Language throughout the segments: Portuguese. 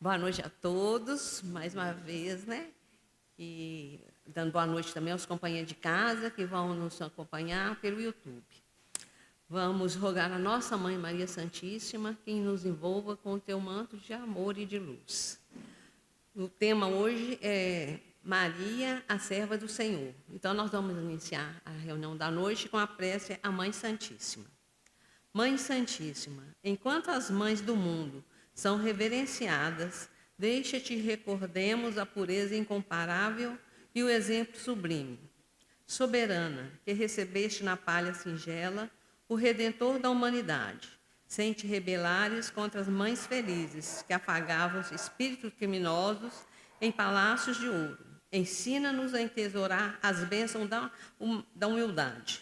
Boa noite a todos, mais uma vez, né? E dando boa noite também aos companheiros de casa que vão nos acompanhar pelo YouTube. Vamos rogar a nossa Mãe Maria Santíssima que nos envolva com o teu manto de amor e de luz. O tema hoje é Maria, a serva do Senhor. Então, nós vamos iniciar a reunião da noite com a prece à Mãe Santíssima. Mãe Santíssima, enquanto as mães do mundo são reverenciadas, deixa-te recordemos a pureza incomparável e o exemplo sublime. Soberana, que recebeste na palha singela o Redentor da humanidade, sem te rebelares contra as mães felizes que afagavam os espíritos criminosos em palácios de ouro. Ensina-nos a entesourar as bênçãos da humildade.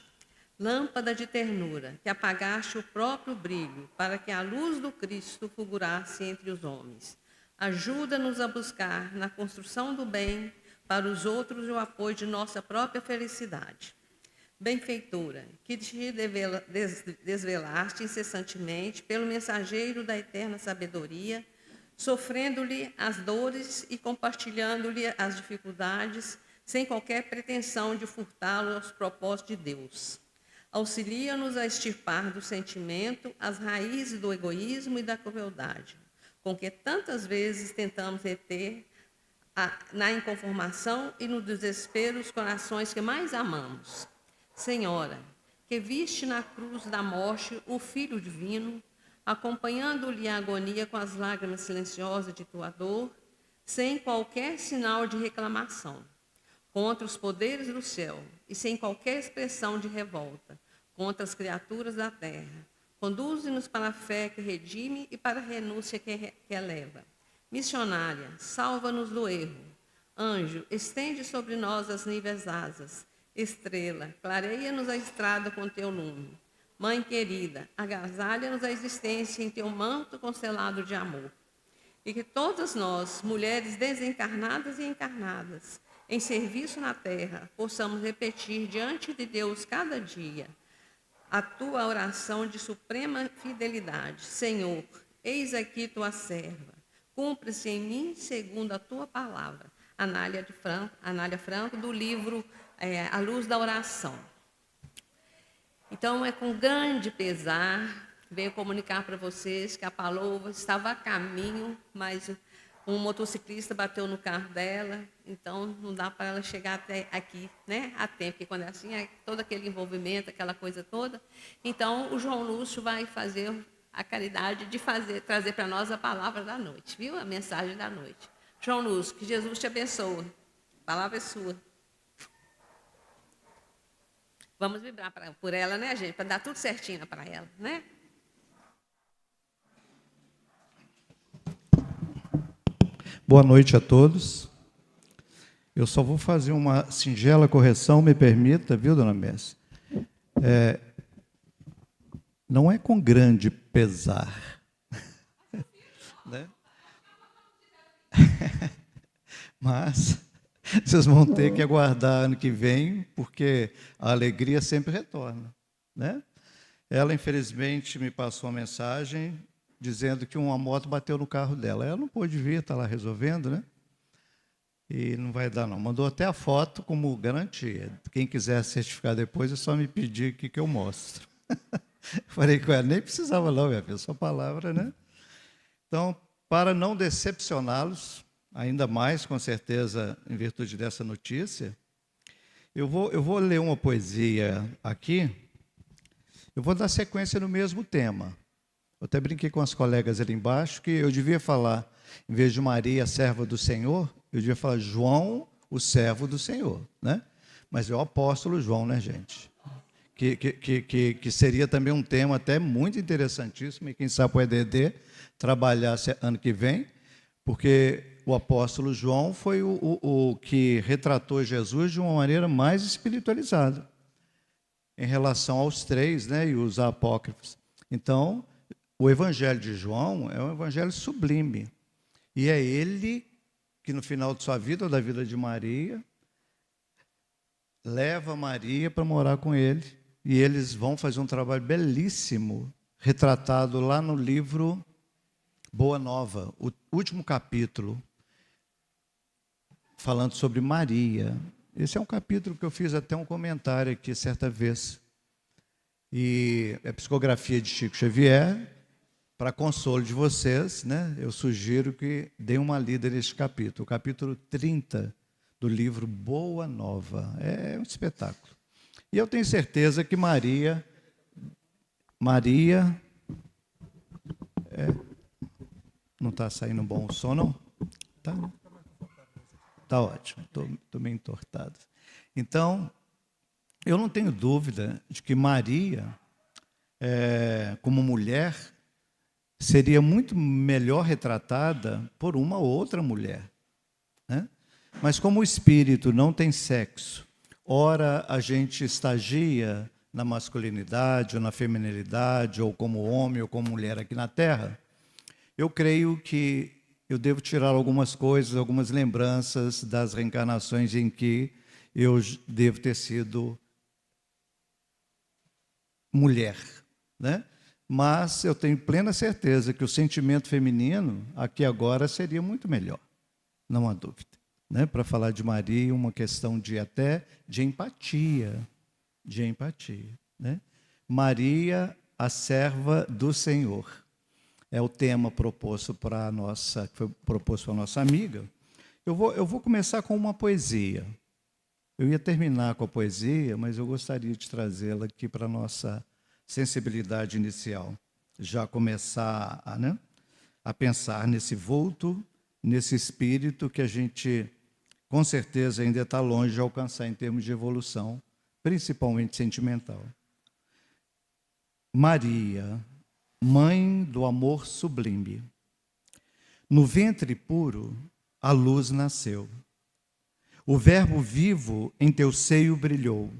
Lâmpada de ternura, que apagaste o próprio brilho, para que a luz do Cristo fulgurasse entre os homens. Ajuda-nos a buscar, na construção do bem, para os outros o apoio de nossa própria felicidade. Benfeitora, que te desvelaste incessantemente pelo mensageiro da eterna sabedoria, sofrendo-lhe as dores e compartilhando-lhe as dificuldades, sem qualquer pretensão de furtá-lo aos propósitos de Deus. Auxilia-nos a extirpar do sentimento as raízes do egoísmo e da crueldade, com que tantas vezes tentamos reter na inconformação e no desespero os corações que mais amamos. Senhora, que viste na cruz da morte o Filho Divino, acompanhando-lhe a agonia com as lágrimas silenciosas de tua dor, sem qualquer sinal de reclamação, contra os poderes do céu e sem qualquer expressão de revolta contra as criaturas da terra. Conduze-nos para a fé que redime e para a renúncia que eleva. Missionária, salva-nos do erro. Anjo, estende sobre nós as níveis asas. Estrela, clareia-nos a estrada com teu lume. Mãe querida, agasalha-nos a existência em teu manto constelado de amor. E que todas nós, mulheres desencarnadas e encarnadas, em serviço na terra, possamos repetir diante de Deus cada dia a tua oração de suprema fidelidade. Senhor, eis aqui tua serva, cumpre-se em mim segundo a tua palavra. Anália Franco, do livro A Luz da Oração. Então, é com grande pesar, venho comunicar para vocês que a Paloma estava a caminho, mas um motociclista bateu no carro dela, então não dá para ela chegar até aqui, né, a tempo, porque quando é assim, é todo aquele envolvimento, aquela coisa toda. Então, o João Lúcio vai fazer a caridade de trazer para nós a palavra da noite, viu? A mensagem da noite. João Lúcio, que Jesus te abençoe. A palavra é sua. Vamos vibrar por ela, né, gente? Para dar tudo certinho para ela, né? Boa noite a todos. Eu só vou fazer uma singela correção, me permita, viu, dona Messi? Não é com grande pesar, né? Mas vocês vão ter que aguardar ano que vem, porque a alegria sempre retorna, né? Ela, infelizmente, me passou uma mensagem dizendo que uma moto bateu no carro dela. Ela não pôde vir, está lá resolvendo, né? E não vai dar, não. Mandou até a foto como garantia. Quem quiser certificar depois, é só me pedir que eu mostro. Falei com ela, nem precisava não, minha filha, só palavra, né? Então, para não decepcioná-los, ainda mais, com certeza, em virtude dessa notícia, eu vou ler uma poesia aqui, eu vou dar sequência no mesmo tema. Eu até brinquei com as colegas ali embaixo que eu devia falar, em vez de Maria, serva do Senhor, eu devia falar João, o servo do Senhor, né? Mas é o apóstolo João, né, gente? Que seria também um tema até muito interessantíssimo, e quem sabe o EDD trabalhar ano que vem, porque o apóstolo João foi o que retratou Jesus de uma maneira mais espiritualizada, em relação aos três, né, e os apócrifos. Então, o evangelho de João é um evangelho sublime. E é ele que, no final de sua vida, ou da vida de Maria, leva Maria para morar com ele. E eles vão fazer um trabalho belíssimo, retratado lá no livro Boa Nova, o último capítulo, falando sobre Maria. Esse é um capítulo que eu fiz até um comentário aqui certa vez. E é psicografia de Chico Xavier. Para consolo de vocês, né, eu sugiro que deem uma lida neste capítulo, o capítulo 30 do livro Boa Nova. É um espetáculo. E eu tenho certeza que Maria não está saindo bom o som, não? Tá ótimo, estou meio entortado. Então, eu não tenho dúvida de que Maria, como mulher, seria muito melhor retratada por uma ou outra mulher, né? Mas como o espírito não tem sexo, ora a gente estagia na masculinidade, ou na feminilidade, ou como homem, ou como mulher aqui na Terra, eu creio que eu devo tirar algumas coisas, algumas lembranças das reencarnações em que eu devo ter sido mulher, né? Mas eu tenho plena certeza que o sentimento feminino aqui agora seria muito melhor, não há dúvida, né? Para falar de Maria, uma questão de até de empatia, né? Maria, a serva do Senhor, é o tema proposto para a nossa, que foi proposto para a nossa amiga. Eu vou começar com uma poesia. Eu ia terminar com a poesia, mas eu gostaria de trazê-la aqui para a nossa sensibilidade inicial. Já começar a pensar nesse vulto, nesse espírito que a gente, com certeza, ainda está longe de alcançar em termos de evolução, principalmente sentimental. Maria, mãe do amor sublime. No ventre puro, a luz nasceu. O Verbo vivo em teu seio brilhou.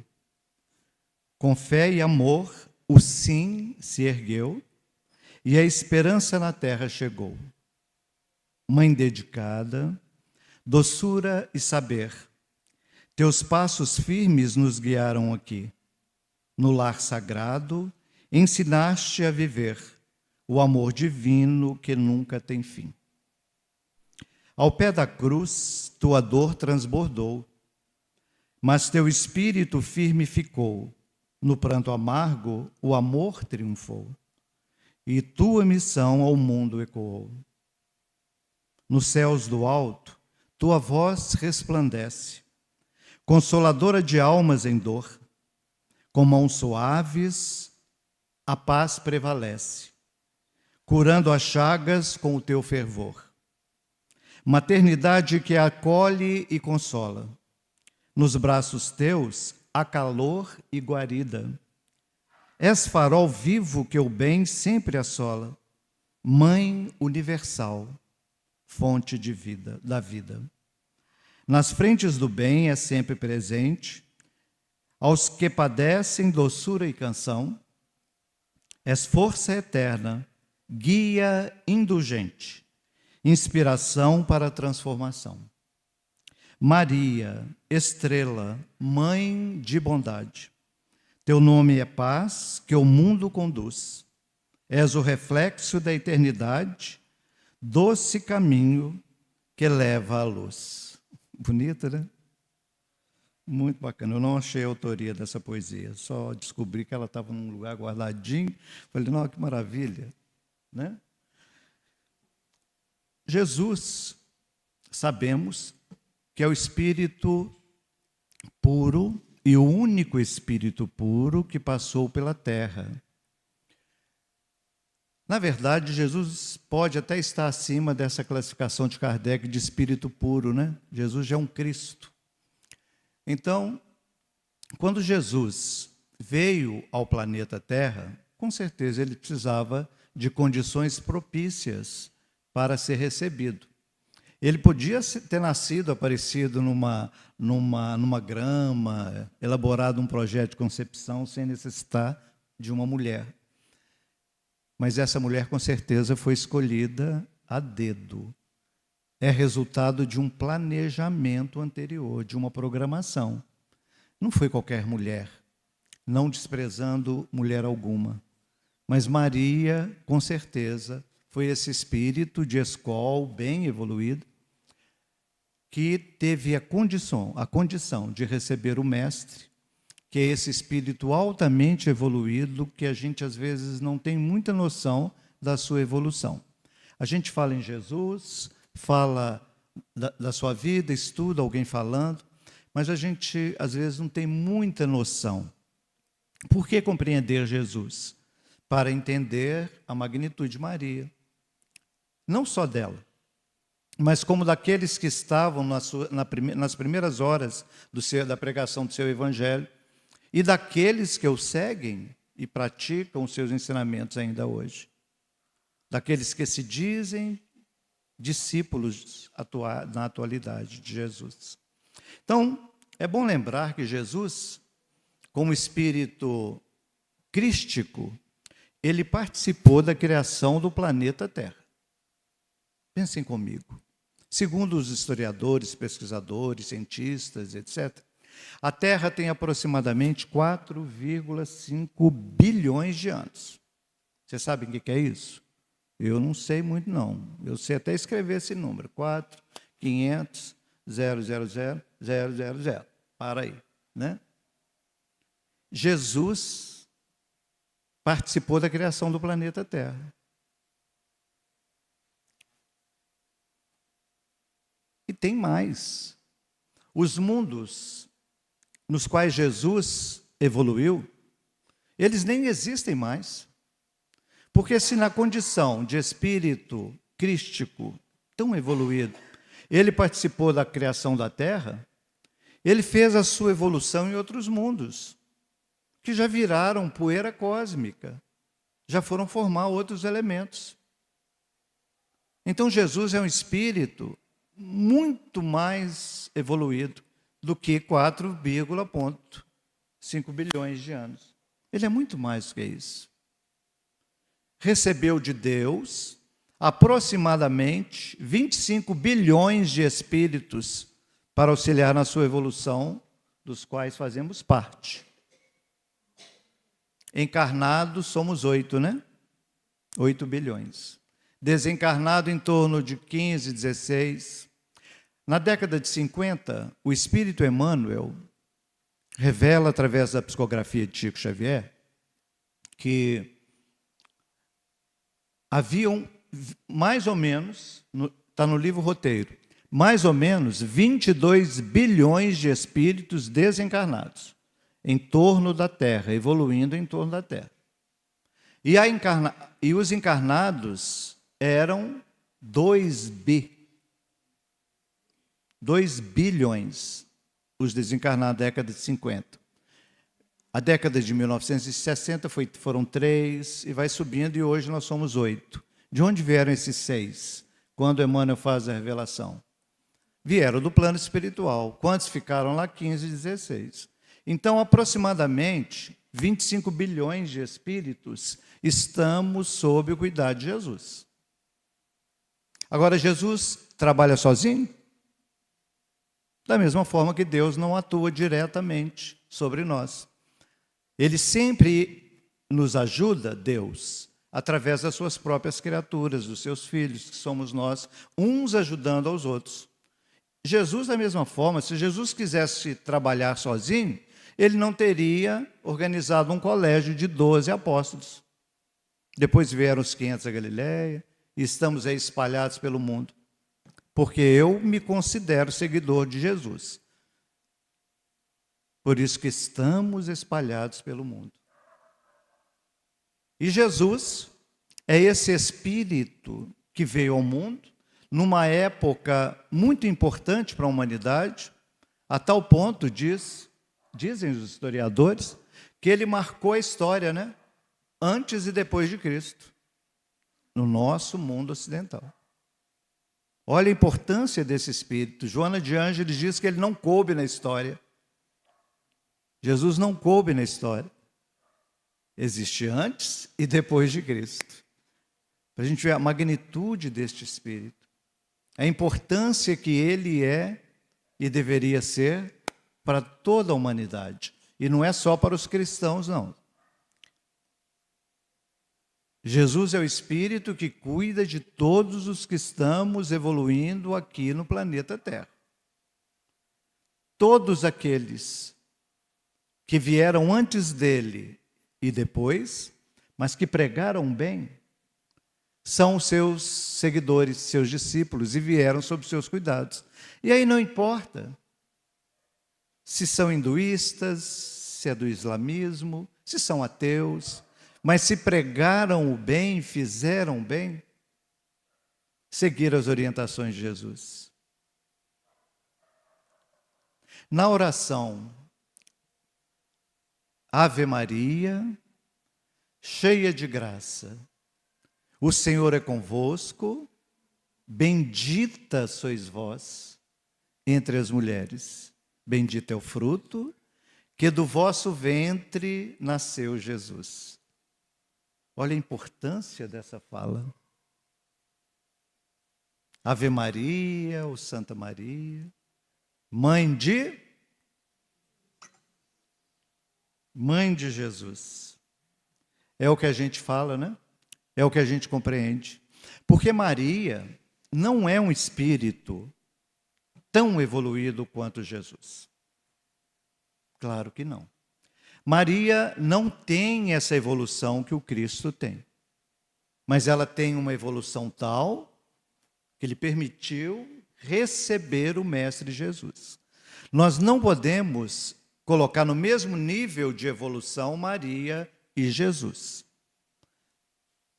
Com fé e amor, o sim se ergueu e a esperança na terra chegou. Mãe dedicada, doçura e saber, teus passos firmes nos guiaram aqui. No lar sagrado, ensinaste a viver o amor divino que nunca tem fim. Ao pé da cruz, tua dor transbordou, mas teu espírito firme ficou. No pranto amargo, o amor triunfou, e tua missão ao mundo ecoou. Nos céus do alto, tua voz resplandece, consoladora de almas em dor. Com mãos suaves, a paz prevalece, curando as chagas com o teu fervor. Maternidade que acolhe e consola, nos braços teus há calor e guarida. És farol vivo que o bem sempre assola, Mãe universal, fonte de vida, da vida. Nas frentes do bem é sempre presente, aos que padecem doçura e canção. És força eterna, guia indulgente, inspiração para a transformação. Maria, estrela, mãe de bondade, teu nome é paz que o mundo conduz. És o reflexo da eternidade, doce caminho que leva à luz. Bonita, né? Muito bacana. Eu não achei a autoria dessa poesia, só descobri que ela estava num lugar guardadinho. Falei, não, que maravilha, né? Jesus, sabemos que é o Espírito puro e o único Espírito puro que passou pela terra. Na verdade, Jesus pode até estar acima dessa classificação de Kardec de Espírito puro, né? Jesus já é um Cristo. Então, quando Jesus veio ao planeta Terra, com certeza ele precisava de condições propícias para ser recebido. Ele podia ter nascido, aparecido numa grama, elaborado um projeto de concepção sem necessitar de uma mulher. Mas essa mulher, com certeza, foi escolhida a dedo. É resultado de um planejamento anterior, de uma programação. Não foi qualquer mulher, não desprezando mulher alguma. Mas Maria, com certeza, foi esse espírito de escol bem evoluído, que teve a condição de receber o Mestre, que é esse espírito altamente evoluído, que a gente às vezes não tem muita noção da sua evolução. A gente fala em Jesus, fala da sua vida, estuda alguém falando, mas a gente às vezes não tem muita noção. Por que compreender Jesus? Para entender a magnitude de Maria. Não só dela, mas como daqueles que estavam nas primeiras horas da pregação do seu evangelho, e daqueles que o seguem e praticam os seus ensinamentos ainda hoje. Daqueles que se dizem discípulos na atualidade de Jesus. Então, é bom lembrar que Jesus, como espírito crístico, ele participou da criação do planeta Terra. Pensem comigo. Segundo os historiadores, pesquisadores, cientistas, etc., a Terra tem aproximadamente 4,5 bilhões de anos. Vocês sabem o que é isso? Eu não sei muito, não. Eu sei até escrever esse número. 4,500,000,000. Para aí, né? Jesus participou da criação do planeta Terra. E tem mais. Os mundos nos quais Jesus evoluiu, eles nem existem mais. Porque se na condição de espírito crístico tão evoluído, ele participou da criação da Terra, ele fez a sua evolução em outros mundos, que já viraram poeira cósmica, já foram formar outros elementos. Então Jesus é um espírito muito mais evoluído do que 4,5 bilhões de anos. Ele é muito mais do que isso. Recebeu de Deus aproximadamente 25 bilhões de espíritos para auxiliar na sua evolução, dos quais fazemos parte. Encarnados somos 8, né? 8 bilhões. Desencarnado em torno de 15, 16. Na década de 50, o Espírito Emmanuel revela, através da psicografia de Chico Xavier, que haviam mais ou menos, está no livro Roteiro, mais ou menos 22 bilhões de espíritos desencarnados em torno da Terra, evoluindo em torno da Terra. E os encarnados eram 2 bilhões, os desencarnados da década de 50. A década de 1960 foram 3, e vai subindo, e hoje nós somos 8. De onde vieram esses 6? Quando Emmanuel faz a revelação? Vieram do plano espiritual. Quantos ficaram lá? 15, 16. Então, aproximadamente 25 bilhões de espíritos estamos sob o cuidado de Jesus. Agora, Jesus trabalha sozinho? Da mesma forma que Deus não atua diretamente sobre nós. Ele sempre nos ajuda, Deus, através das suas próprias criaturas, dos seus filhos, que somos nós, uns ajudando aos outros. Jesus, da mesma forma, se Jesus quisesse trabalhar sozinho, ele não teria organizado um colégio de 12 apóstolos. Depois vieram os 500 a Galileia, e estamos aí espalhados pelo mundo. Porque eu me considero seguidor de Jesus. Por isso que estamos espalhados pelo mundo. E Jesus é esse Espírito que veio ao mundo, numa época muito importante para a humanidade, a tal ponto, dizem os historiadores, que ele marcou a história, né? Antes e depois de Cristo, no nosso mundo ocidental. Olha a importância desse Espírito. Joana de Ângeles diz que ele não coube na história. Jesus não coube na história. Existe antes e depois de Cristo. Para a gente ver a magnitude deste Espírito. A importância que ele é e deveria ser para toda a humanidade. E não é só para os cristãos, não. Jesus é o Espírito que cuida de todos os que estamos evoluindo aqui no planeta Terra. Todos aqueles que vieram antes dele e depois, mas que pregaram bem, são os seus seguidores, seus discípulos, e vieram sob seus cuidados. E aí não importa se são hinduístas, se é do islamismo, se são ateus, mas se pregaram o bem, fizeram o bem, seguiram as orientações de Jesus. Na oração, Ave Maria, cheia de graça, o Senhor é convosco, bendita sois vós entre as mulheres, bendito é o fruto, que do vosso ventre nasceu Jesus. Olha a importância dessa fala. Ave Maria, ou Santa Maria, mãe de Jesus. É o que a gente fala, né? É o que a gente compreende. Porque Maria não é um espírito tão evoluído quanto Jesus. Claro que não. Maria não tem essa evolução que o Cristo tem. Mas ela tem uma evolução tal que lhe permitiu receber o Mestre Jesus. Nós não podemos colocar no mesmo nível de evolução Maria e Jesus.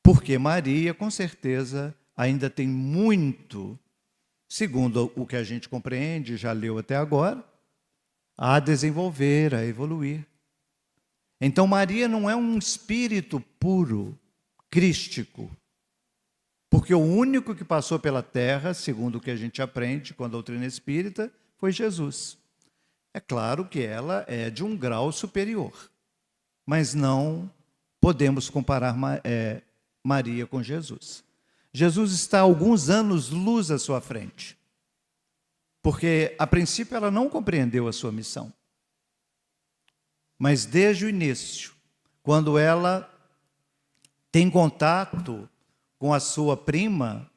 Porque Maria, com certeza, ainda tem muito, segundo o que a gente compreende, já leu até agora, a desenvolver, a evoluir. Então, Maria não é um espírito puro, crístico, porque o único que passou pela terra, segundo o que a gente aprende com a doutrina espírita, foi Jesus. É claro que ela é de um grau superior, mas não podemos comparar Maria com Jesus. Jesus está a alguns anos-luz à sua frente, porque, a princípio, ela não compreendeu a sua missão. Mas, desde o início, quando ela tem contato com a sua prima,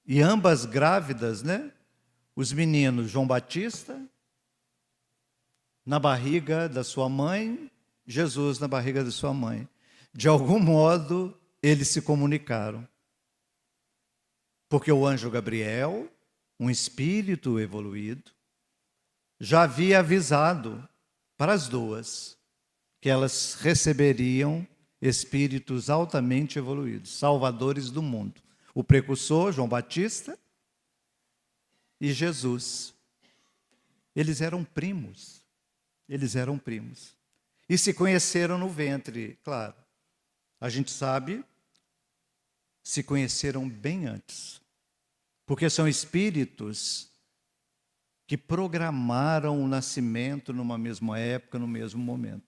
e ambas grávidas, né? Os meninos, João Batista, na barriga da sua mãe, Jesus na barriga da sua mãe. De algum modo, eles se comunicaram. Porque o anjo Gabriel, um espírito evoluído, já havia avisado para as duas que elas receberiam espíritos altamente evoluídos, salvadores do mundo. O precursor, João Batista, e Jesus. Eles eram primos. Eles eram primos. E se conheceram no ventre, claro. A gente sabe, se conheceram bem antes. Porque são espíritos que programaram o nascimento numa mesma época, no mesmo momento.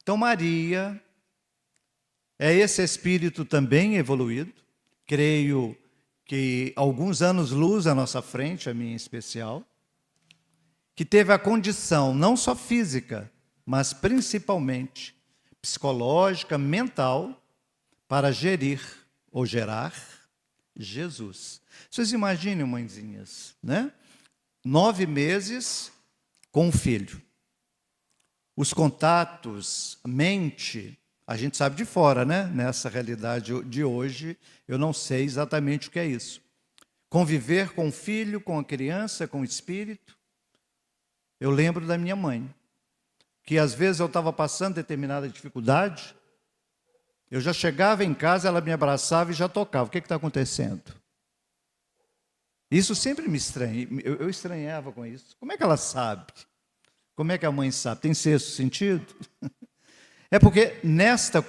Então, Maria é esse espírito também evoluído. Creio que alguns anos-luz à nossa frente, a minha em especial, que teve a condição, não só física, mas principalmente psicológica, mental, para gerir ou gerar Jesus. Vocês imaginem, mãezinhas, né? 9 meses com o filho. Os contatos, mente, a gente sabe de fora, né? Nessa realidade de hoje, eu não sei exatamente o que é isso. Conviver com o filho, com a criança, com o espírito. Eu lembro da minha mãe, que às vezes eu estava passando determinada dificuldade, eu já chegava em casa, ela me abraçava e já tocava. O que está acontecendo? Isso sempre me estranha, eu estranhava com isso. Como é que ela sabe? Como é que a mãe sabe? Tem sexto sentido? É porque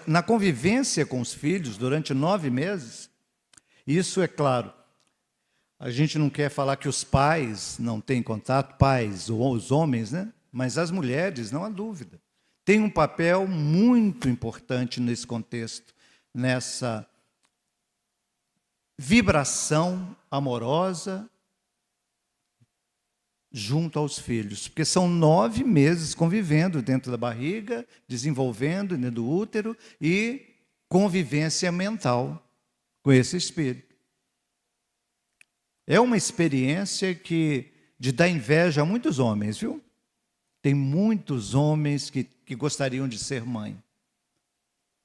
na convivência com os filhos, durante 9 meses, isso é claro, a gente não quer falar que os pais não têm contato, pais ou os homens, né? Mas as mulheres, não há dúvida, têm um papel muito importante nesse contexto, nessa vibração amorosa junto aos filhos, porque são 9 meses convivendo dentro da barriga, desenvolvendo dentro do útero e convivência mental com esse espírito. É uma experiência de dar inveja a muitos homens, viu? Tem muitos homens que gostariam de ser mãe,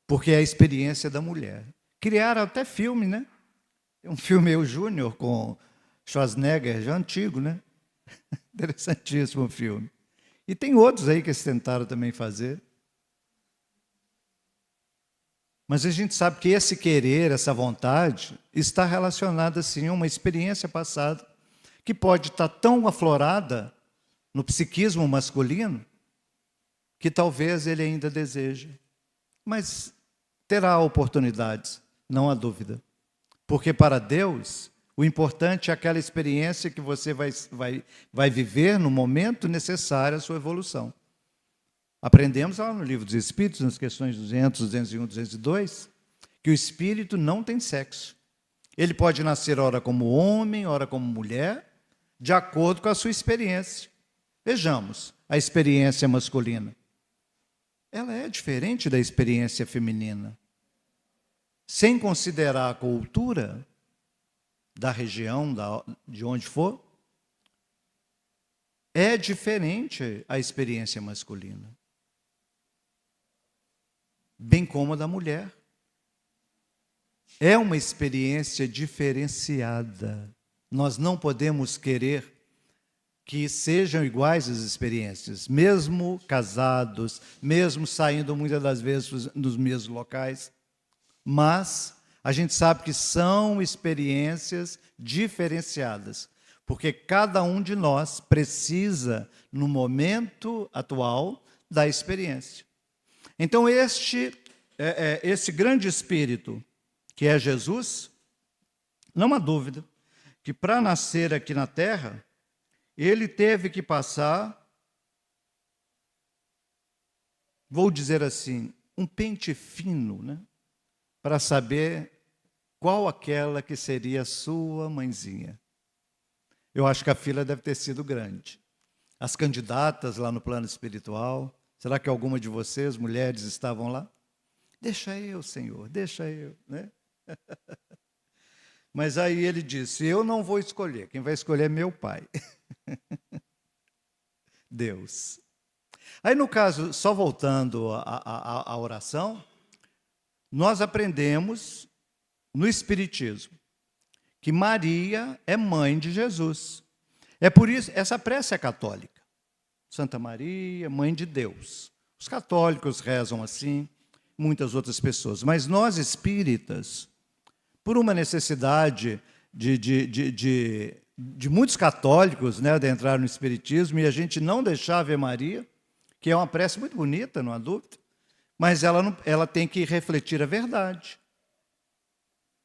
porque é a experiência da mulher. Criaram até filme, né? Tem um filme Eu Júnior com Schwarzenegger, já antigo, né? Interessantíssimo o filme. E tem outros aí que eles tentaram também fazer. Mas a gente sabe que esse querer, essa vontade, está relacionada, sim, a uma experiência passada, que pode estar tão aflorada no psiquismo masculino, que talvez ele ainda deseje. Mas terá oportunidades, não há dúvida. Porque para Deus, o importante é aquela experiência que você vai viver no momento necessário à sua evolução. Aprendemos lá no Livro dos Espíritos, nas questões 200, 201, 202, que o espírito não tem sexo. Ele pode nascer ora como homem, ora como mulher, de acordo com a sua experiência. Vejamos a experiência masculina. Ela é diferente da experiência feminina. Sem considerar a cultura da região, de onde for, é diferente a experiência masculina. Bem como a da mulher. É uma experiência diferenciada. Nós não podemos querer que sejam iguais as experiências, mesmo casados, mesmo saindo muitas das vezes nos mesmos locais. Mas a gente sabe que são experiências diferenciadas, porque cada um de nós precisa, no momento atual, da experiência. Então, esse grande espírito, que é Jesus, não há dúvida que para nascer aqui na Terra, ele teve que passar, vou dizer assim, um pente fino, né, para saber qual aquela que seria a sua mãezinha. Eu acho que a fila deve ter sido grande. As candidatas lá no plano espiritual, será que alguma de vocês, mulheres, estavam lá? Deixa eu, Senhor, deixa eu, né? Mas aí ele disse, eu não vou escolher, quem vai escolher é meu pai. Deus. Aí no caso, só voltando à oração, nós aprendemos no Espiritismo que Maria é mãe de Jesus. É por isso, essa prece é católica. Santa Maria, mãe de Deus. Os católicos rezam assim, muitas outras pessoas. Mas nós espíritas, por uma necessidade de muitos católicos, né, de entrar no Espiritismo, e a gente não deixar a Ave Maria, que é uma prece muito bonita, não há dúvida, mas ela tem que refletir a verdade.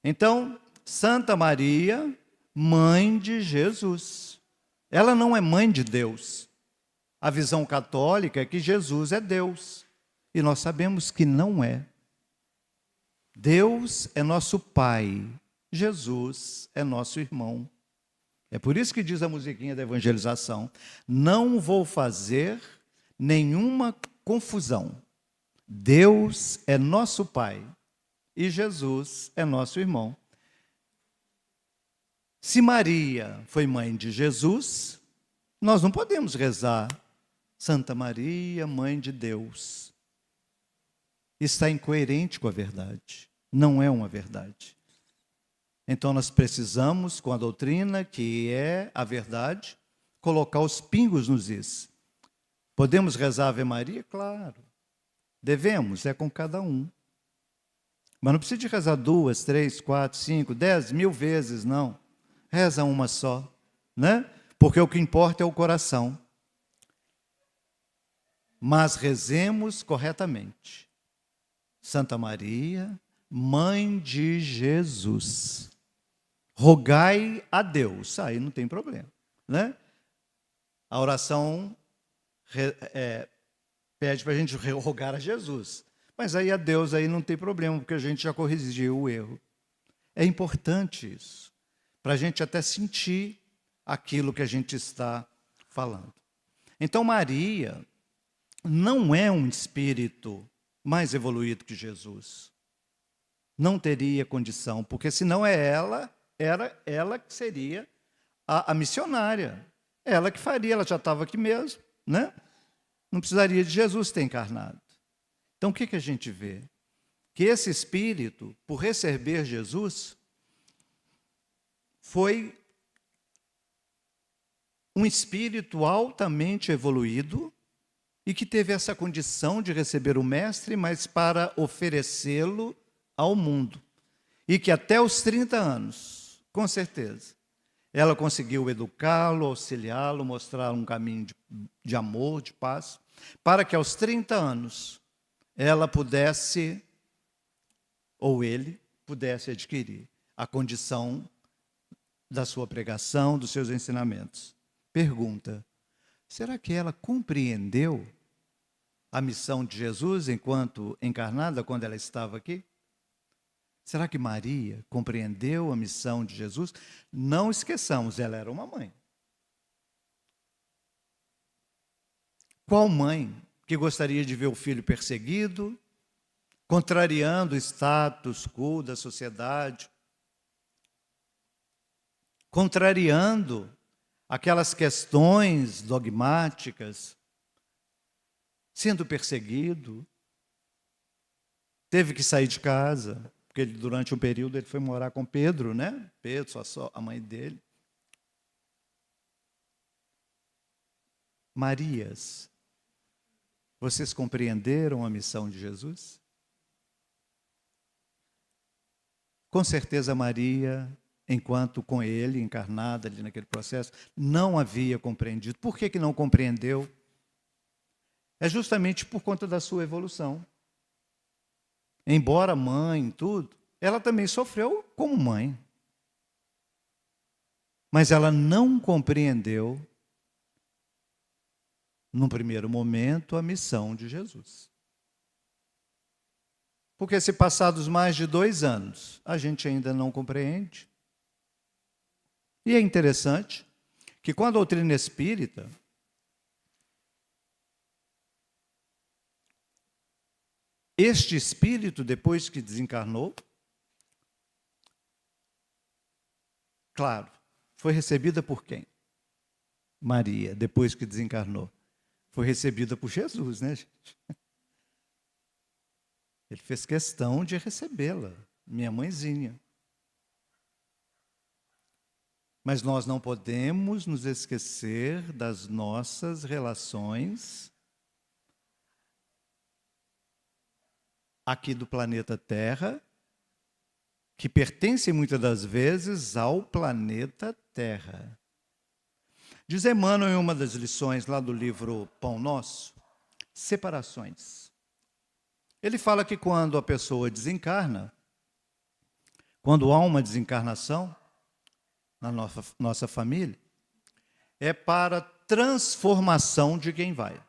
Então, Santa Maria, mãe de Jesus. Ela não é mãe de Deus. A visão católica é que Jesus é Deus. E nós sabemos que não é. Deus é nosso Pai. Jesus é nosso irmão. É por isso que diz a musiquinha da evangelização: não vou fazer nenhuma confusão. Deus é nosso Pai e Jesus é nosso irmão. Se Maria foi mãe de Jesus, nós não podemos rezar Santa Maria, mãe de Deus. Está incoerente com a verdade. Não é uma verdade. Então nós precisamos, com a doutrina, que é a verdade, colocar os pingos nos is. Podemos rezar Ave Maria? Claro. Devemos, é com cada um. Mas não precisa de rezar 2, 3, 4, 5, 10 mil vezes, não. Reza uma só, né? Porque o que importa é o coração. Mas rezemos corretamente. Santa Maria, mãe de Jesus, rogai a Deus. Aí não tem problema, né? A oração pede para a gente rogar a Jesus. Mas aí a Deus aí não tem problema, porque a gente já corrigiu o erro. É importante isso, para a gente até sentir aquilo que a gente está falando. Então, Maria não é um espírito mais evoluído que Jesus. Não teria condição, porque senão era ela que seria a missionária. Ela que faria, ela já estava aqui mesmo, né? Não precisaria de Jesus ter encarnado. Então, o que a gente vê? Que esse espírito, por receber Jesus, foi um espírito altamente evoluído e que teve essa condição de receber o Mestre, mas para oferecê-lo ao mundo. E que até os 30 anos, com certeza, ela conseguiu educá-lo, auxiliá-lo, mostrar um caminho de amor, de paz, para que aos 30 anos ela pudesse, ou ele, pudesse adquirir a condição da sua pregação, dos seus ensinamentos. Pergunta: será que ela compreendeu a missão de Jesus enquanto encarnada, quando ela estava aqui? Será que Maria compreendeu a missão de Jesus? Não esqueçamos, ela era uma mãe. Qual mãe que gostaria de ver o filho perseguido, contrariando o status quo da sociedade, contrariando aquelas questões dogmáticas, sendo perseguido, teve que sair de casa, porque ele, durante um período ele foi morar com Pedro, né? Pedro, só a mãe dele. Marias, vocês compreenderam a missão de Jesus? Com certeza Maria, enquanto com ele, encarnada ali naquele processo, não havia compreendido. Por que não compreendeu? É justamente por conta da sua evolução. Embora mãe, tudo, ela também sofreu como mãe. Mas ela não compreendeu, num primeiro momento, a missão de Jesus. Porque se passados mais de 2 anos, a gente ainda não compreende. E é interessante que com a doutrina espírita, este espírito, depois que desencarnou, claro, foi recebida por quem? Maria, depois que desencarnou. Foi recebida por Jesus, né, gente? Ele fez questão de recebê-la, minha mãezinha. Mas nós não podemos nos esquecer das nossas relações aqui do planeta Terra, que pertencem muitas das vezes ao planeta Terra. Diz Emmanuel em uma das lições lá do livro Pão Nosso, separações. Ele fala que quando a pessoa desencarna, quando há uma desencarnação na nossa família, é para transformação de quem vai.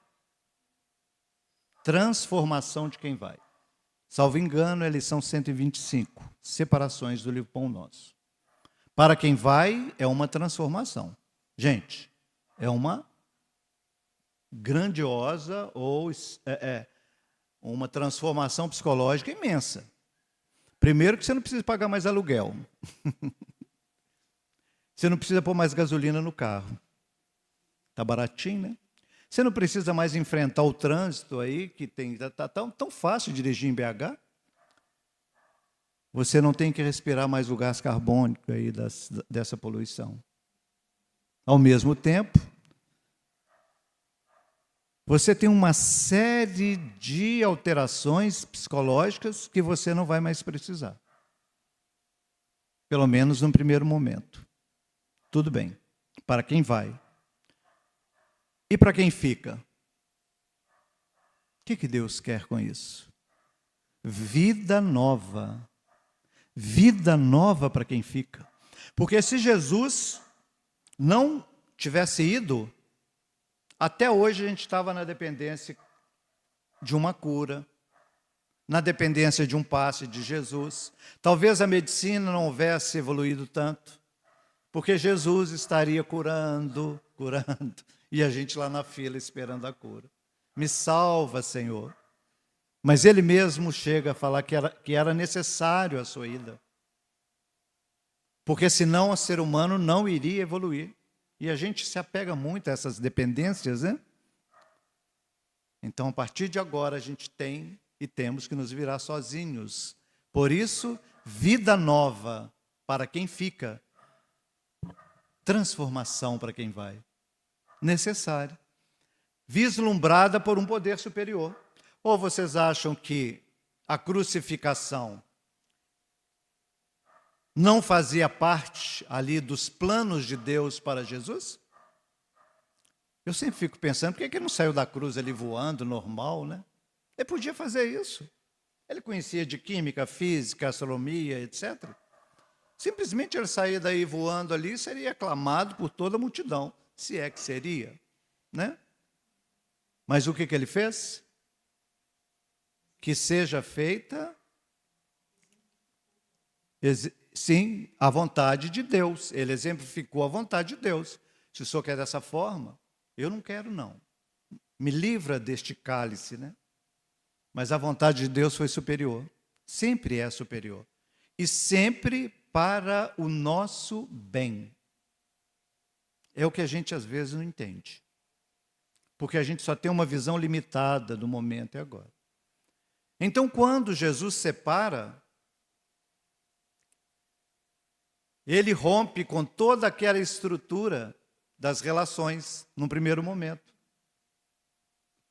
Transformação de quem vai. Salvo engano, é a lição 125, separações do livro Pão Nosso. Para quem vai, é uma transformação. Gente, é uma grandiosa ou uma transformação psicológica imensa. Primeiro que você não precisa pagar mais aluguel. Você não precisa pôr mais gasolina no carro. Está baratinho, né? Você não precisa mais enfrentar o trânsito aí, que está tão fácil dirigir em BH. Você não tem que respirar mais o gás carbônico aí dessa poluição. Ao mesmo tempo, você tem uma série de alterações psicológicas que você não vai mais precisar. Pelo menos no primeiro momento. Tudo bem, para quem vai. E para quem fica? O que Deus quer com isso? Vida nova. Vida nova para quem fica. Porque se Jesus não tivesse ido, até hoje a gente estava na dependência de uma cura, na dependência de um passe de Jesus. Talvez a medicina não houvesse evoluído tanto, porque Jesus estaria curando, E a gente lá na fila esperando a cura. Me salva, Senhor. Mas ele mesmo chega a falar que era necessário a sua ida. Porque senão o ser humano não iria evoluir. E a gente se apega muito a essas dependências, né? Então, a partir de agora, a gente tem e temos que nos virar sozinhos. Por isso, vida nova para quem fica, transformação para quem vai. Necessária. Vislumbrada por um poder superior. Ou vocês acham que a crucificação não fazia parte ali dos planos de Deus para Jesus? Eu sempre fico pensando, por que ele não saiu da cruz ali voando, normal, né? Ele podia fazer isso. Ele conhecia de química, física, astronomia, etc. Simplesmente ele sair daí voando ali, seria aclamado por toda a multidão, se é que seria, né? Mas o que ele fez? Que seja feita, sim, a vontade de Deus. Ele exemplificou a vontade de Deus. Se o senhor quer dessa forma, eu não quero, não. Me livra deste cálice, né? Mas a vontade de Deus foi superior. Sempre é superior. E sempre para o nosso bem. É o que a gente às vezes não entende. Porque a gente só tem uma visão limitada do momento e agora. Então, quando Jesus separa, ele rompe com toda aquela estrutura das relações, num primeiro momento.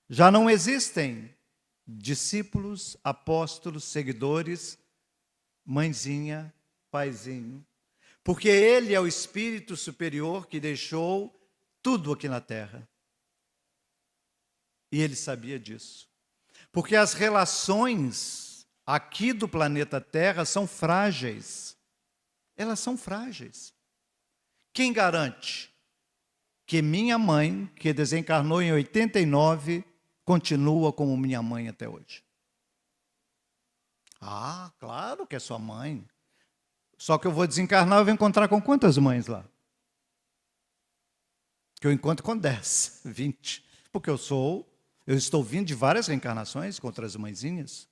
Já não existem discípulos, apóstolos, seguidores, mãezinha, paizinho, porque ele é o Espírito superior que deixou tudo aqui na terra. E ele sabia disso. Porque as relações aqui do planeta Terra são frágeis. Elas são frágeis. Quem garante que minha mãe, que desencarnou em 89, continua como minha mãe até hoje? Ah, claro que é sua mãe. Só que eu vou desencarnar, eu vou encontrar com quantas mães lá? Que eu encontro com 10, 20. Porque eu estou vindo de várias reencarnações com outras mãezinhas.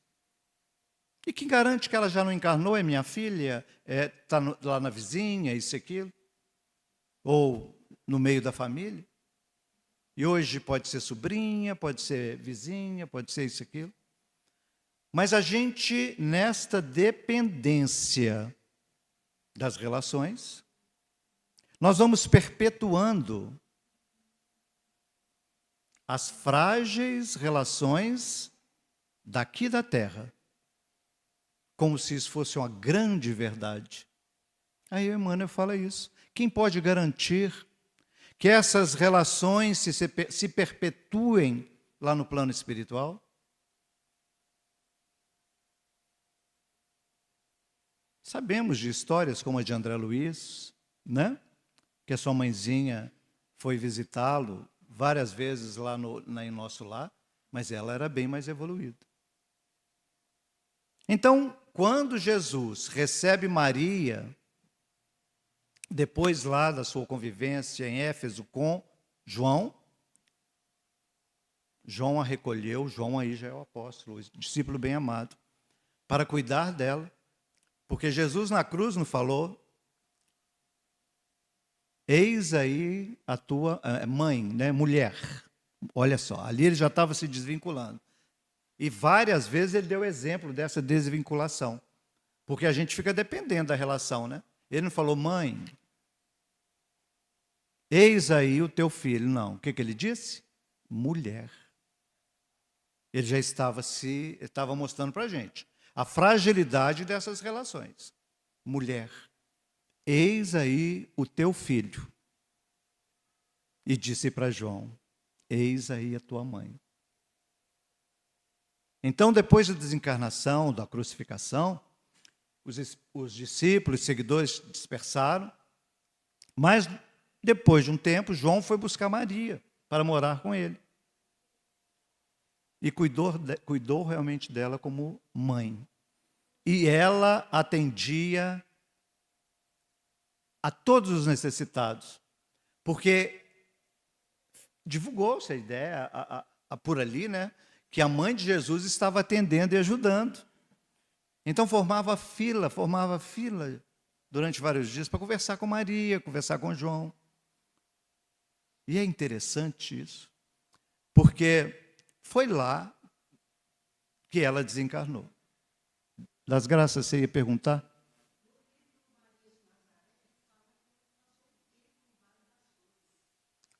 E quem garante que ela já não encarnou é minha filha, está lá na vizinha, isso e aquilo? Ou no meio da família? E hoje pode ser sobrinha, pode ser vizinha, pode ser isso e aquilo. Mas a gente, nesta dependência das relações, nós vamos perpetuando as frágeis relações daqui da Terra, como se isso fosse uma grande verdade. Aí Emmanuel fala isso. Quem pode garantir que essas relações se perpetuem lá no plano espiritual? Sabemos de histórias como a de André Luiz, né? Que a sua mãezinha foi visitá-lo várias vezes lá em nosso lar, mas ela era bem mais evoluída. Então, quando Jesus recebe Maria, depois lá da sua convivência em Éfeso com João, João a recolheu, João aí já é o apóstolo, o discípulo bem amado, para cuidar dela, porque Jesus na cruz não falou: eis aí a tua mãe, né, mulher. Olha só, ali ele já estava se desvinculando. E várias vezes ele deu exemplo dessa desvinculação. Porque a gente fica dependendo da relação, né? Ele não falou: mãe, eis aí o teu filho. Não. O que ele disse? Mulher. Ele já estava mostrando para a gente a fragilidade dessas relações. Mulher, eis aí o teu filho. E disse para João: eis aí a tua mãe. Então, depois da desencarnação, da crucificação, os discípulos, os seguidores dispersaram, mas depois de um tempo, João foi buscar Maria para morar com ele. E cuidou realmente dela como mãe. E ela atendia a todos os necessitados, porque divulgou-se a ideia, por ali, né, que a mãe de Jesus estava atendendo e ajudando. Então formava fila durante vários dias para conversar com Maria, conversar com João. E é interessante isso, porque foi lá que ela desencarnou. Das graças, você ia perguntar?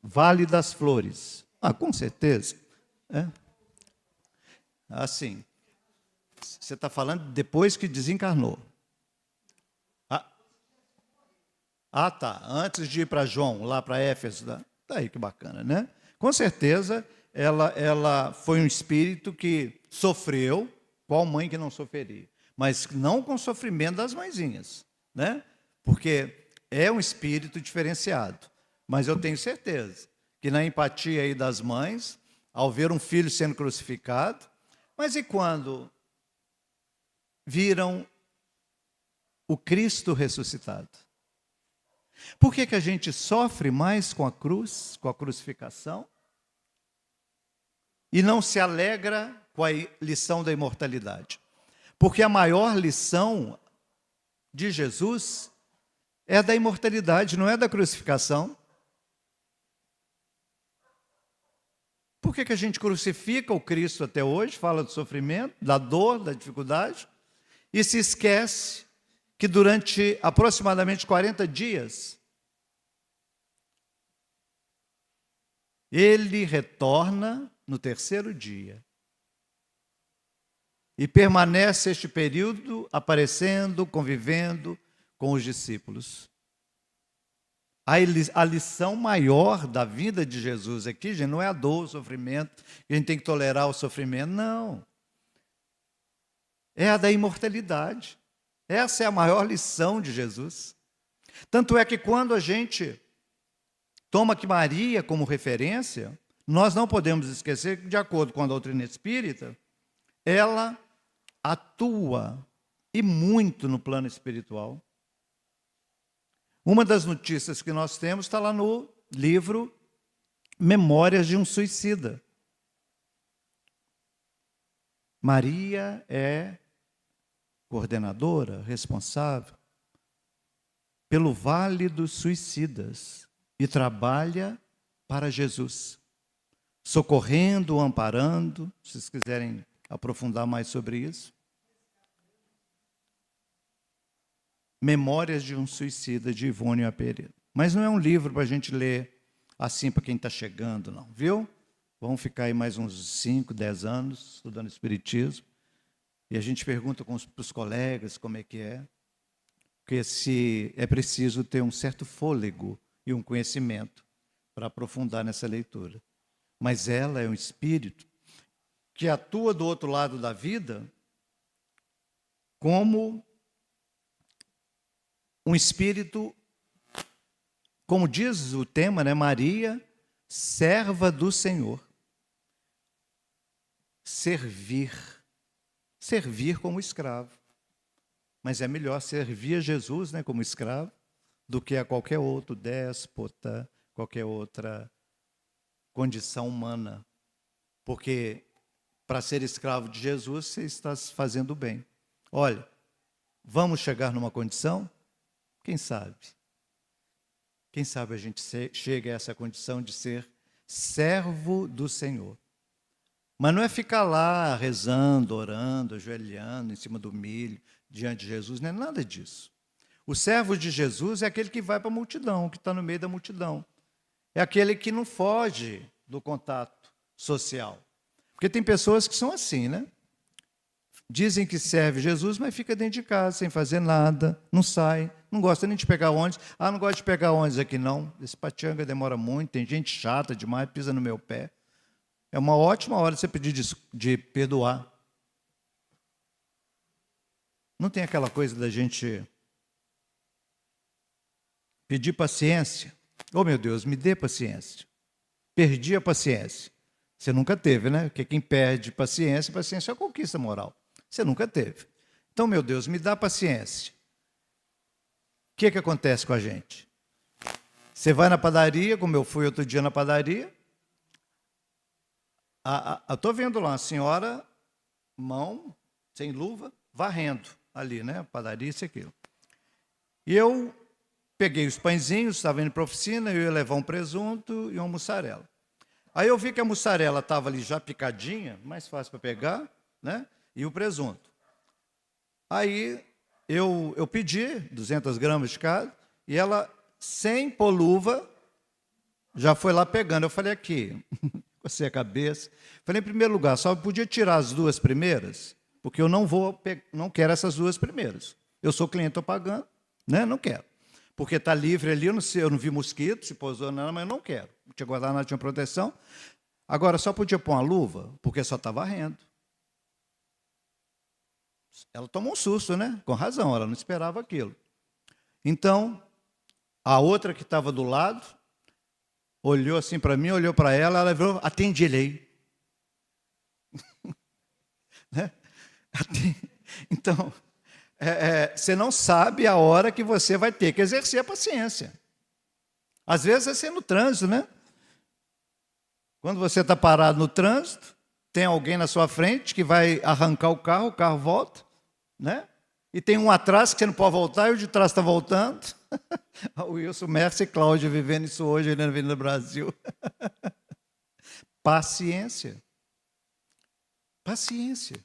Vale das Flores. Com certeza. É. Assim, você está falando depois que desencarnou. Tá. Antes de ir para João, lá para Éfeso. Tá aí, que bacana, né? Com certeza, ela foi um espírito que sofreu, qual mãe que não sofreria? Mas não com o sofrimento das mãezinhas, né? Porque é um espírito diferenciado. Mas eu tenho certeza que na empatia aí das mães, ao ver um filho sendo crucificado, mas e quando viram o Cristo ressuscitado? Por que a gente sofre mais com a cruz, com a crucificação, e não se alegra com a lição da imortalidade? Porque a maior lição de Jesus é a da imortalidade, não é da crucificação. Por que a gente crucifica o Cristo até hoje, fala do sofrimento, da dor, da dificuldade, e se esquece que durante aproximadamente 40 dias, ele retorna no terceiro dia e permanece este período aparecendo, convivendo com os discípulos. A lição maior da vida de Jesus aqui, gente, não é a dor, o sofrimento, que a gente tem que tolerar o sofrimento, não. É a da imortalidade. Essa é a maior lição de Jesus. Tanto é que quando a gente toma aqui Maria como referência, nós não podemos esquecer que, de acordo com a doutrina espírita, ela atua, e muito, no plano espiritual. Uma das notícias que nós temos está lá no livro Memórias de um Suicida. Maria é coordenadora, responsável pelo Vale dos Suicidas e trabalha para Jesus, socorrendo, amparando. Se vocês quiserem aprofundar mais sobre isso. Memórias de um Suicida, de Ivone Aperedo. Mas não é um livro para a gente ler assim para quem está chegando, não, viu? Vamos ficar aí mais uns 5, 10 anos estudando Espiritismo. E a gente pergunta para os colegas como é que é. Porque se é preciso ter um certo fôlego e um conhecimento para aprofundar nessa leitura. Mas ela é um espírito que atua do outro lado da vida como um espírito, como diz o tema, né? Maria, serva do Senhor. Servir como escravo. Mas é melhor servir a Jesus, né, como escravo, do que a qualquer outro déspota, qualquer outra condição humana. Porque para ser escravo de Jesus, você está fazendo bem. Olha, vamos chegar numa condição? Quem sabe? Quem sabe a gente chega a essa condição de ser servo do Senhor. Mas não é ficar lá rezando, orando, ajoelhando em cima do milho, diante de Jesus, não é nada disso. O servo de Jesus é aquele que vai para a multidão, que está no meio da multidão. É aquele que não foge do contato social. Porque tem pessoas que são assim, né? Dizem que serve Jesus, mas fica dentro de casa, sem fazer nada, não sai, não gosta nem de pegar ônibus. Não gosto de pegar ônibus aqui, não. Esse Patianga demora muito, tem gente chata demais, pisa no meu pé. É uma ótima hora de você pedir de perdoar. Não tem aquela coisa da gente pedir paciência. Oh, meu Deus, me dê paciência. Perdi a paciência. Você nunca teve, né? Porque quem perde paciência é a conquista moral. Você nunca teve. Então, meu Deus, me dá paciência. O que acontece com a gente? Você vai na padaria, como eu fui outro dia na padaria, Eu estou vendo lá uma senhora, mão, sem luva, varrendo ali, né? Padaria, isso e aquilo. E eu peguei os pãezinhos, estava indo para a oficina, eu ia levar um presunto e uma mussarela. Aí eu vi que a mussarela estava ali já picadinha, mais fácil para pegar, né? E o presunto. Aí eu pedi 200 gramas de cada, e ela, sem pôr luva, já foi lá pegando. Eu falei, aqui, cocei a cabeça. Falei, em primeiro lugar, só podia tirar as duas primeiras, porque eu não quero essas duas primeiras. Eu sou cliente, estou pagando, né? Não quero. Porque está livre ali, eu não vi mosquito, se pousou nela, mas eu não quero. Não tinha guardado nada, tinha proteção. Agora, só podia pôr uma luva, porque só estava varrendo. Ela tomou um susto, né? Com razão, ela não esperava aquilo. Então, a outra que estava do lado, olhou assim para mim, olhou para ela virou, atende ele aí. Né? Então, você não sabe a hora que você vai ter que exercer a paciência. Às vezes é ser no trânsito, né? Quando você está parado no trânsito, tem alguém na sua frente que vai arrancar o carro volta, né? E tem um atrás que você não pode voltar e o de trás está voltando. O Wilson, Mércia e Cláudia vivendo isso hoje ali na Avenida Brasil. Paciência. Paciência.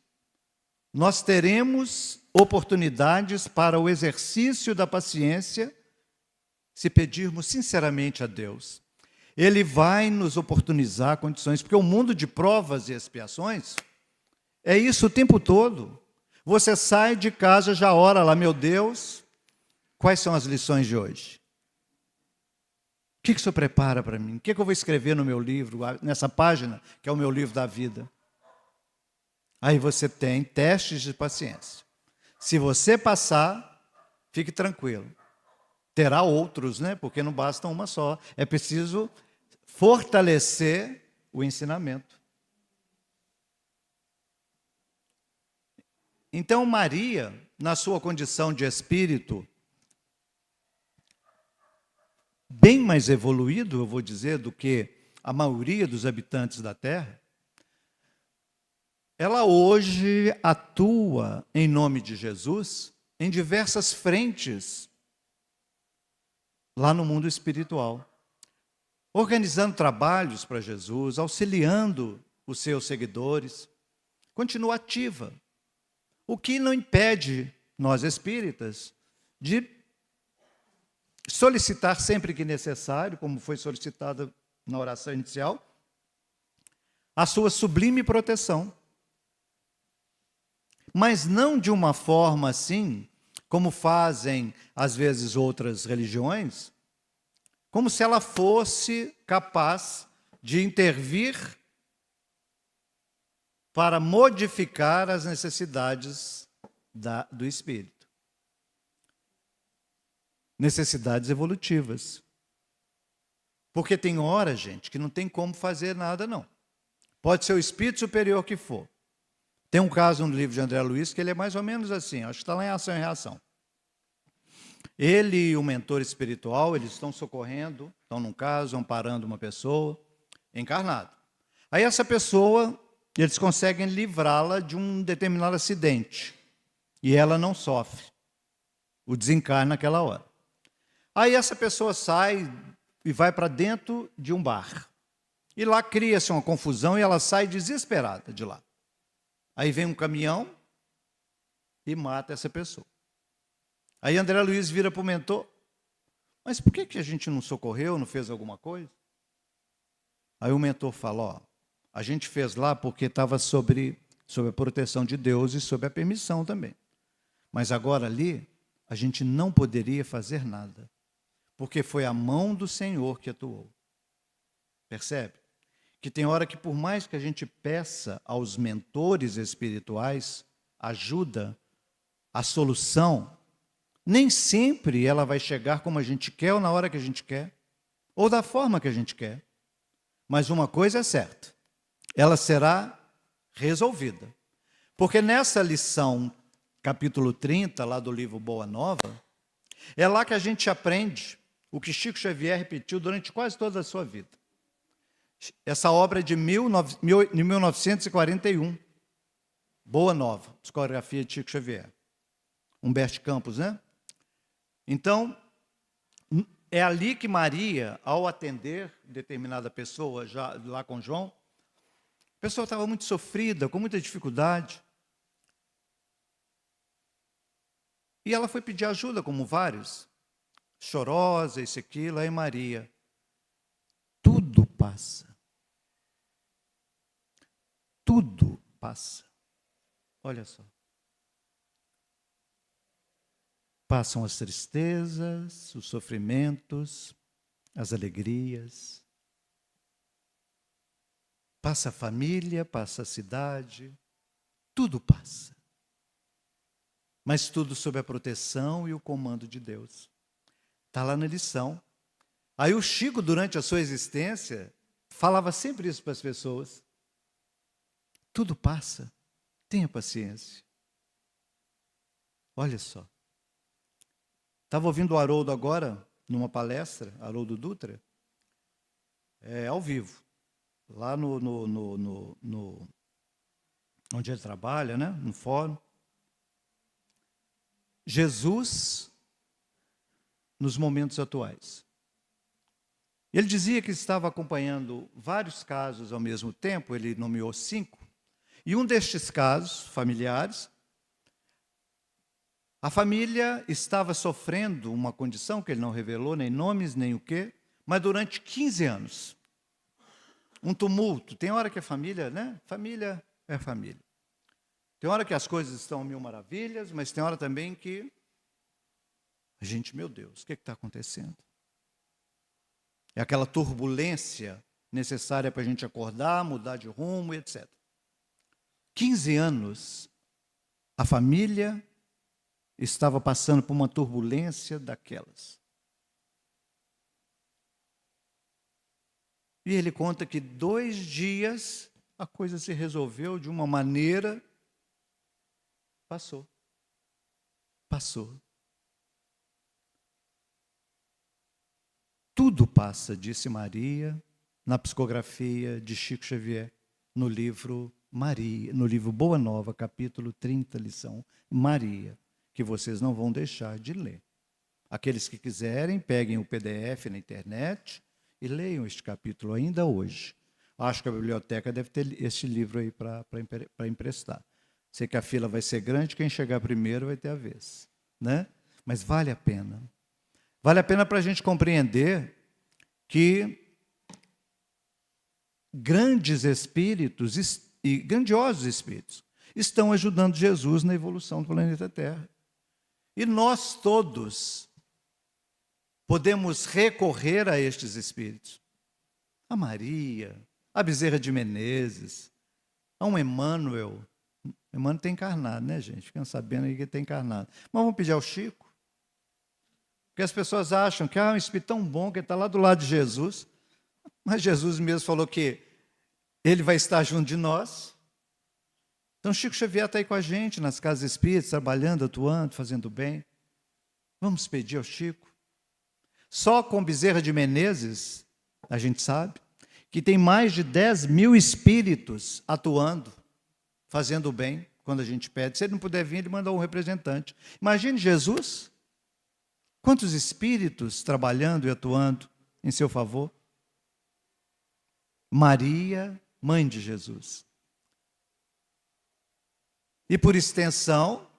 Nós teremos oportunidades para o exercício da paciência se pedirmos sinceramente a Deus. Ele vai nos oportunizar condições, porque o mundo de provas e expiações é isso o tempo todo. Você sai de casa, já ora lá, meu Deus, quais são as lições de hoje? O que o senhor prepara para mim? O que eu vou escrever no meu livro, nessa página, que é o meu livro da vida? Aí você tem testes de paciência. Se você passar, fique tranquilo. Terá outros, né? Porque não basta uma só. É preciso fortalecer o ensinamento. Então, Maria, na sua condição de espírito, bem mais evoluído, eu vou dizer, do que a maioria dos habitantes da Terra, ela hoje atua em nome de Jesus em diversas frentes lá no mundo espiritual, organizando trabalhos para Jesus, auxiliando os seus seguidores, continua ativa, o que não impede nós espíritas de solicitar sempre que necessário, como foi solicitado na oração inicial, a sua sublime proteção. Mas não de uma forma assim, como fazem às vezes outras religiões, como se ela fosse capaz de intervir para modificar as necessidades do espírito. Necessidades evolutivas. Porque tem hora, gente, que não tem como fazer nada, não. Pode ser o espírito superior que for. Tem um caso no livro de André Luiz que ele é mais ou menos assim, acho que está lá em Ação e Reação. Ele e o mentor espiritual, eles estão socorrendo, estão num caso, amparando uma pessoa encarnada. Aí essa pessoa, eles conseguem livrá-la de um determinado acidente. E ela não sofre o desencarne naquela hora. Aí essa pessoa sai e vai para dentro de um bar. E lá cria-se uma confusão e ela sai desesperada de lá. Aí vem um caminhão e mata essa pessoa. Aí André Luiz vira para o mentor, mas por que a gente não socorreu, não fez alguma coisa? Aí o mentor fala, ó, a gente fez lá porque estava sob a proteção de Deus e sob a permissão também. Mas agora ali, a gente não poderia fazer nada, porque foi a mão do Senhor que atuou. Percebe? Que tem hora que, por mais que a gente peça aos mentores espirituais ajuda, a solução, nem sempre ela vai chegar como a gente quer ou na hora que a gente quer, ou da forma que a gente quer. Mas uma coisa é certa, ela será resolvida. Porque nessa lição, capítulo 30, lá do livro Boa Nova, é lá que a gente aprende o que Chico Xavier repetiu durante quase toda a sua vida. Essa obra é de 1941. Boa Nova, psicografia de Chico Xavier. Humberto Campos, né? Então, é ali que Maria, ao atender determinada pessoa, já lá com João, a pessoa estava muito sofrida, com muita dificuldade. E ela foi pedir ajuda, como vários, chorosa, isso, aquilo. Aí Maria, tudo passa. Tudo passa. Olha só. Passam as tristezas, os sofrimentos, as alegrias. Passa a família, passa a cidade. Tudo passa. Mas tudo sob a proteção e o comando de Deus. Está lá na lição. Aí o Chico, durante a sua existência, falava sempre isso para as pessoas. Tudo passa. Tenha paciência. Olha só. Estava ouvindo o Haroldo agora, numa palestra, Haroldo Dutra, ao vivo, lá onde ele trabalha, né? No fórum. Jesus nos momentos atuais. Ele dizia que estava acompanhando vários casos ao mesmo tempo, ele nomeou 5, e um destes casos familiares, a família estava sofrendo uma condição que ele não revelou, nem nomes, nem o quê, mas durante 15 anos. Um tumulto. Tem hora que a família, né? Família é família. Tem hora que as coisas estão mil maravilhas, mas tem hora também que a gente, meu Deus, o que está acontecendo? É aquela turbulência necessária para a gente acordar, mudar de rumo, etc. 15 anos, a família estava passando por uma turbulência daquelas. E ele conta que 2 dias a coisa se resolveu de uma maneira. Passou. Tudo passa, disse Maria, na psicografia de Chico Xavier, no livro Maria, no livro Boa Nova, capítulo 30, lição Maria, que vocês não vão deixar de ler. Aqueles que quiserem, peguem o PDF na internet e leiam este capítulo ainda hoje. Acho que a biblioteca deve ter este livro aí para emprestar. Sei que a fila vai ser grande, quem chegar primeiro vai ter a vez, né? Mas vale a pena. Vale a pena para a gente compreender que grandes espíritos e grandiosos espíritos estão ajudando Jesus na evolução do planeta Terra. E nós todos podemos recorrer a estes espíritos. A Maria, a Bezerra de Menezes, a um Emmanuel. Emmanuel tem encarnado, né, gente? Ficam sabendo aí que tem encarnado. Mas vamos pedir ao Chico. Porque as pessoas acham que é um espírito tão bom, que ele está lá do lado de Jesus. Mas Jesus mesmo falou que ele vai estar junto de nós. Então, Chico Xavier está aí com a gente, nas casas espíritas, trabalhando, atuando, fazendo bem. Vamos pedir ao Chico. Só com Bezerra de Menezes, a gente sabe, que tem mais de 10 mil espíritos atuando, fazendo bem, quando a gente pede. Se ele não puder vir, ele manda um representante. Imagine Jesus, quantos espíritos trabalhando e atuando em seu favor. Maria, mãe de Jesus. E por extensão,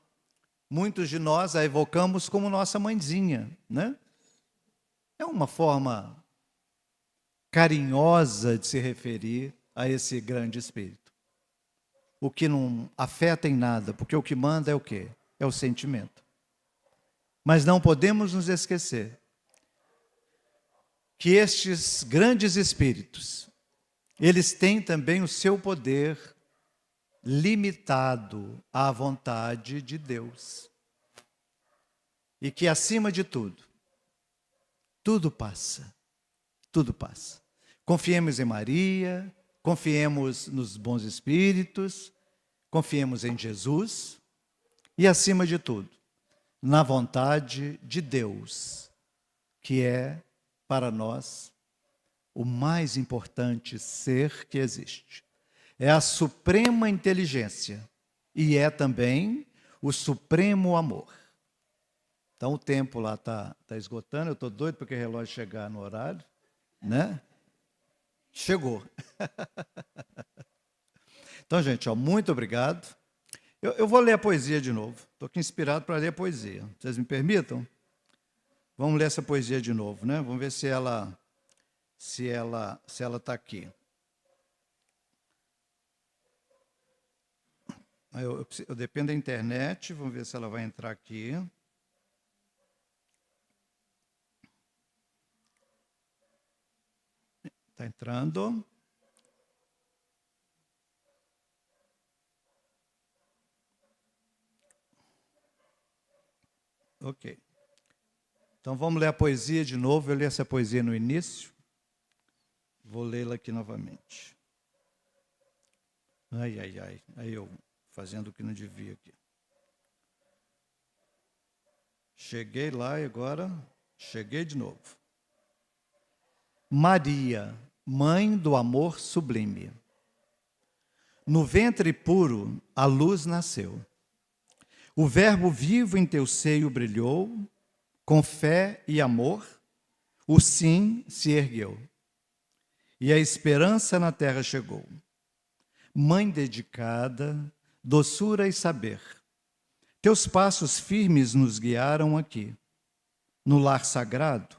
muitos de nós a evocamos como nossa mãezinha, né? É uma forma carinhosa de se referir a esse grande espírito. O que não afeta em nada, porque o que manda é o quê? É o sentimento. Mas não podemos nos esquecer que estes grandes espíritos, eles têm também o seu poder limitado à vontade de Deus. E que, acima de tudo, tudo passa. Tudo passa. Confiemos em Maria, confiemos nos bons espíritos, confiemos em Jesus e, acima de tudo, na vontade de Deus, que é, para nós, o mais importante ser que existe. É a suprema inteligência e é também o supremo amor. Então, o tempo lá está esgotando, eu estou doido para que o relógio chegar no horário, né? Chegou. Então, gente, ó, muito obrigado. Eu vou ler a poesia de novo. Estou aqui inspirado para ler a poesia. Vocês me permitam? Vamos ler essa poesia de novo, né? Vamos ver se ela está aqui. Eu dependo da internet, vamos ver se ela vai entrar aqui. Está entrando. Ok. Então vamos ler a poesia de novo. Eu li essa poesia no início. Vou lê-la aqui novamente. Ai, ai, ai. Aí eu fazendo o que não devia aqui. Cheguei lá e agora cheguei de novo. Maria, mãe do amor sublime. No ventre puro a luz nasceu. O verbo vivo em teu seio brilhou, com fé e amor, o sim se ergueu. E a esperança na terra chegou. Mãe dedicada, doçura e saber, teus passos firmes nos guiaram aqui. No lar sagrado,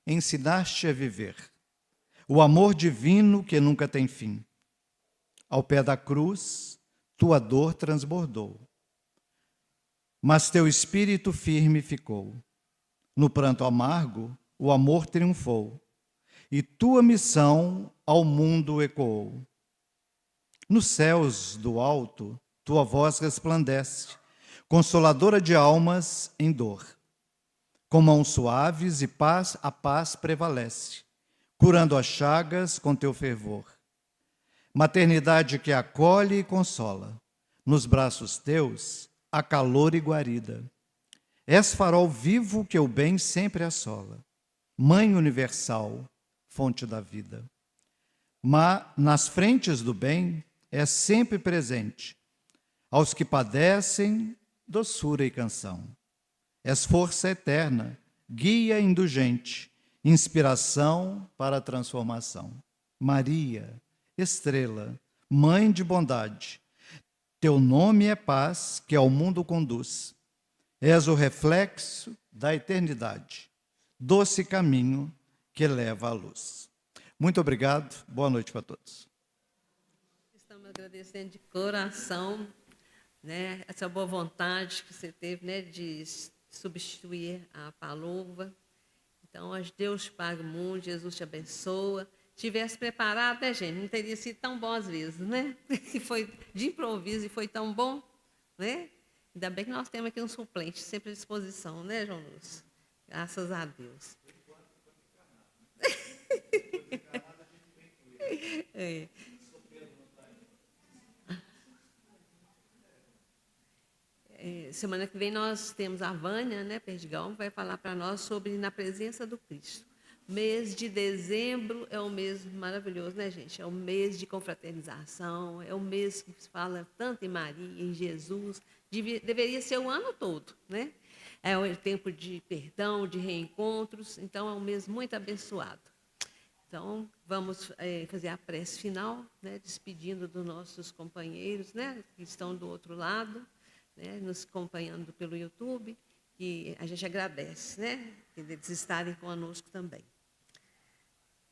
ensinaste a viver o amor divino que nunca tem fim. Ao pé da cruz, tua dor transbordou, mas teu espírito firme ficou. No pranto amargo, o amor triunfou, e tua missão ao mundo ecoou. Nos céus do alto, tua voz resplandece, consoladora de almas em dor. Com mãos suaves e paz, a paz prevalece, curando as chagas com teu fervor. Maternidade que acolhe e consola, nos braços teus, há calor e guarida. És farol vivo que o bem sempre assola, Mãe universal, fonte da vida. Mas nas frentes do bem é sempre presente, aos que padecem, doçura e canção. És força eterna, guia indulgente, inspiração para a transformação. Maria, estrela, mãe de bondade, teu nome é paz que ao mundo conduz. És o reflexo da eternidade, doce caminho que leva à luz. Muito obrigado, boa noite para todos. Estamos agradecendo de coração, né, essa boa vontade que você teve, né, de substituir a Paloma. Então, Deus pague muito, Jesus te abençoa. Tivesse preparado, né, gente? Não teria sido tão bom às vezes, né? E foi de improviso e foi tão bom, né? Ainda bem que nós temos aqui um suplente sempre à disposição, né, João Lúcio? Graças a Deus. É. Semana que vem nós temos a Vânia, né, Perdigão, vai falar para nós sobre Na Presença do Cristo. Mês de dezembro é um mês maravilhoso, né, gente? É um mês de confraternização, é um mês que se fala tanto em Maria, em Jesus. Deveria ser o ano todo, né? É um tempo de perdão, de reencontros, então é um mês muito abençoado. Então, vamos fazer a prece final, né, despedindo dos nossos companheiros, né, que estão do outro lado, né, nos acompanhando pelo YouTube, e a gente agradece, né, eles estarem conosco também.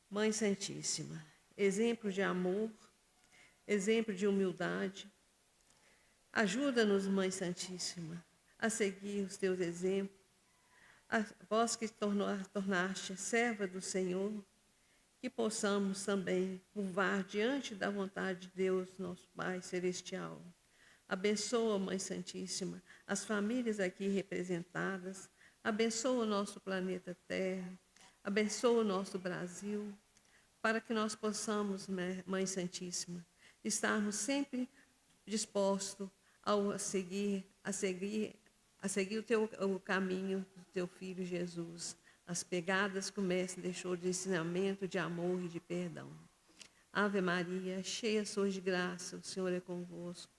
Mãe Santíssima, exemplo de amor, exemplo de humildade, ajuda-nos, Mãe Santíssima, a seguir os teus exemplos. Vós que tornaste serva do Senhor, que possamos também curvar diante da vontade de Deus, nosso Pai Celestial. Abençoa, Mãe Santíssima, as famílias aqui representadas, abençoa o nosso planeta Terra, abençoa o nosso Brasil, para que nós possamos, Mãe Santíssima, estarmos sempre dispostos a seguir o caminho do teu Filho Jesus, as pegadas que o Mestre deixou de ensinamento, de amor e de perdão. Ave Maria, cheia sois de graça, o Senhor é convosco.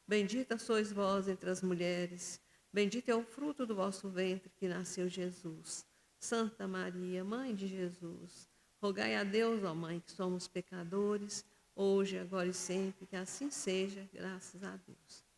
Bendita sois vós entre as mulheres, bendito é o fruto do vosso ventre, que nasceu Jesus. Santa Maria, Mãe de Jesus, rogai a Deus, ó Mãe, que somos pecadores, hoje, agora e sempre, que assim seja, graças a Deus.